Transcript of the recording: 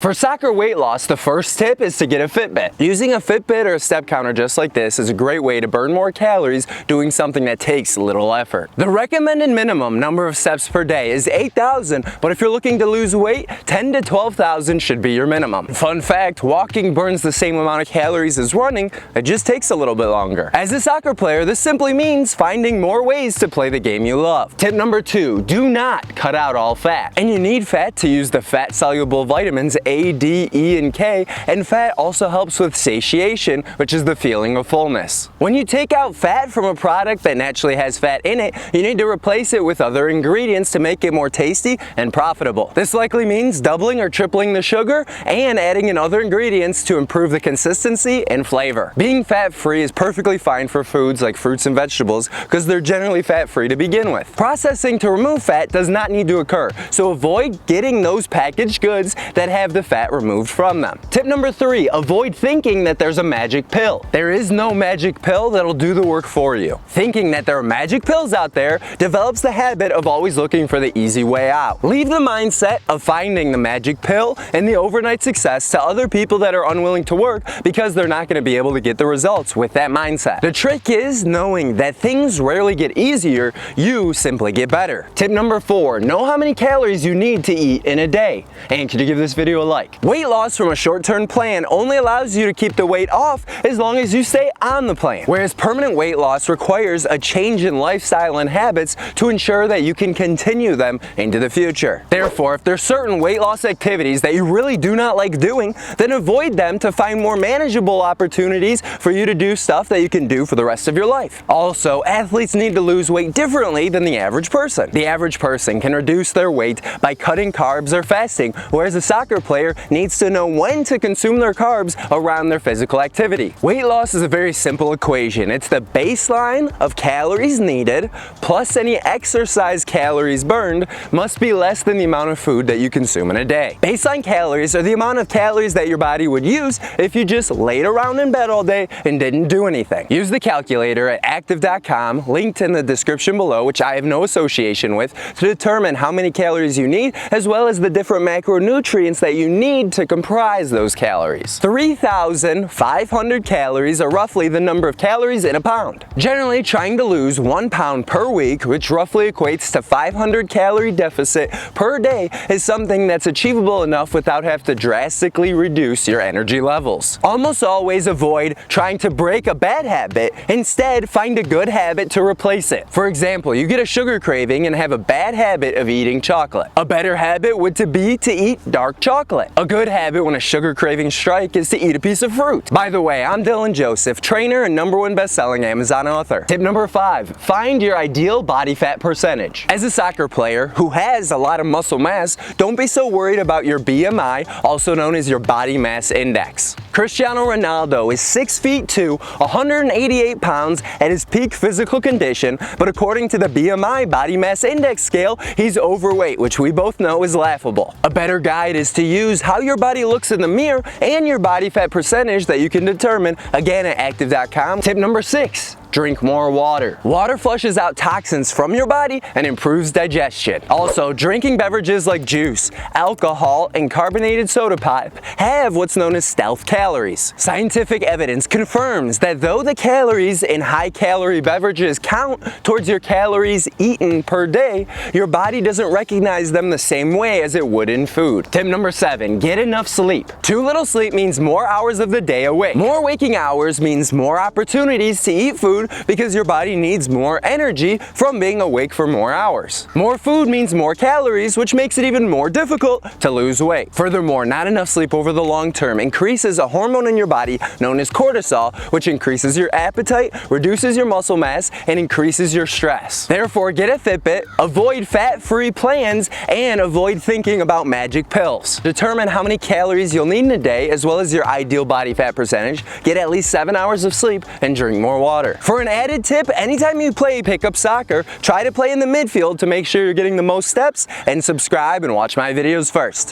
For soccer weight loss, the first tip is to get a Fitbit. Using a Fitbit or a step counter just like this is a great way to burn more calories doing something that takes little effort. The recommended minimum number of steps per day is 8,000, but if you're looking to lose weight, 10 to 12,000 should be your minimum. Fun fact, walking burns the same amount of calories as running, it just takes a little bit longer. As a soccer player, this simply means finding more ways to play the game you love. Tip number 2, do not cut out all fat. And you need fat to use the fat-soluble vitamins A, D, E, and K, and fat also helps with satiation, which is the feeling of fullness. When you take out fat from a product that naturally has fat in it, you need to replace it with other ingredients to make it more tasty and profitable. This likely means doubling or tripling the sugar and adding in other ingredients to improve the consistency and flavor. Being fat-free is perfectly fine for foods like fruits and vegetables because they're generally fat-free to begin with. Processing to remove fat does not need to occur, so avoid getting those packaged goods that have the fat removed from them. Tip number 3, avoid thinking that there's a magic pill. There is no magic pill that'll do the work for you. Thinking that there are magic pills out there develops the habit of always looking for the easy way out. Leave the mindset of finding the magic pill and the overnight success to other people that are unwilling to work because they're not going to be able to get the results with that mindset. The trick is knowing that things rarely get easier, you simply get better. Tip number 4, know how many calories you need to eat in a day. And could you give this video a like? Weight loss from a short-term plan only allows you to keep the weight off as long as you stay on the plan, whereas permanent weight loss requires a change in lifestyle and habits to ensure that you can continue them into the future. Therefore, if there's certain weight loss activities that you really do not like doing, then avoid them to find more manageable opportunities for you to do stuff that you can do for the rest of your life. Also, athletes need to lose weight differently than the average person. The average person can reduce their weight by cutting carbs or fasting, whereas a soccer player needs to know when to consume their carbs around their physical activity. Weight loss is a very simple equation. It's the baseline of calories needed plus any exercise calories burned must be less than the amount of food that you consume in a day. Baseline calories are the amount of calories that your body would use if you just laid around in bed all day and didn't do anything. Use the calculator at active.com, linked in the description below, which I have no association with, to determine how many calories you need as well as the different macronutrients that you need to comprise those calories. 3,500 calories are roughly the number of calories in a pound. Generally, trying to lose 1 pound per week, which roughly equates to 500 calorie deficit per day, is something that's achievable enough without having to drastically reduce your energy levels. Almost always avoid trying to break a bad habit. Instead, find a good habit to replace it. For example, you get a sugar craving and have a bad habit of eating chocolate. A better habit would be to eat dark chocolate. A good habit when a sugar craving strike is to eat a piece of fruit. By the way, I'm Dylan Joseph, trainer and #1 best-selling Amazon author. Tip number 5, find your ideal body fat percentage. As a soccer player who has a lot of muscle mass, don't be so worried about your BMI, also known as your body mass index. Cristiano Ronaldo is 6'2", 188 pounds at his peak physical condition, but according to the BMI body mass index scale, he's overweight, which we both know is laughable. A better guide is to use how your body looks in the mirror and your body fat percentage that you can determine, again at active.com. Tip number 6, drink more water. Water flushes out toxins from your body and improves digestion. Also, drinking beverages like juice, alcohol, and carbonated soda pop have what's known as stealth calories. Scientific evidence confirms that though the calories in high-calorie beverages count towards your calories eaten per day, your body doesn't recognize them the same way as it would in food. Tip number 7, get enough sleep. Too little sleep means more hours of the day awake. More waking hours means more opportunities to eat food because your body needs more energy from being awake for more hours. More food means more calories, which makes it even more difficult to lose weight. Furthermore, not enough sleep over the long term increases a hormone in your body known as cortisol, which increases your appetite, reduces your muscle mass, and increases your stress. Therefore, get a Fitbit, avoid fat-free plans, and avoid thinking about magic pills. Determine how many calories you'll need in a day as well as your ideal body fat percentage, get at least 7 hours of sleep, and drink more water. For an added tip, anytime you play pickup soccer, try to play in the midfield to make sure you're getting the most steps, and subscribe and watch my videos first.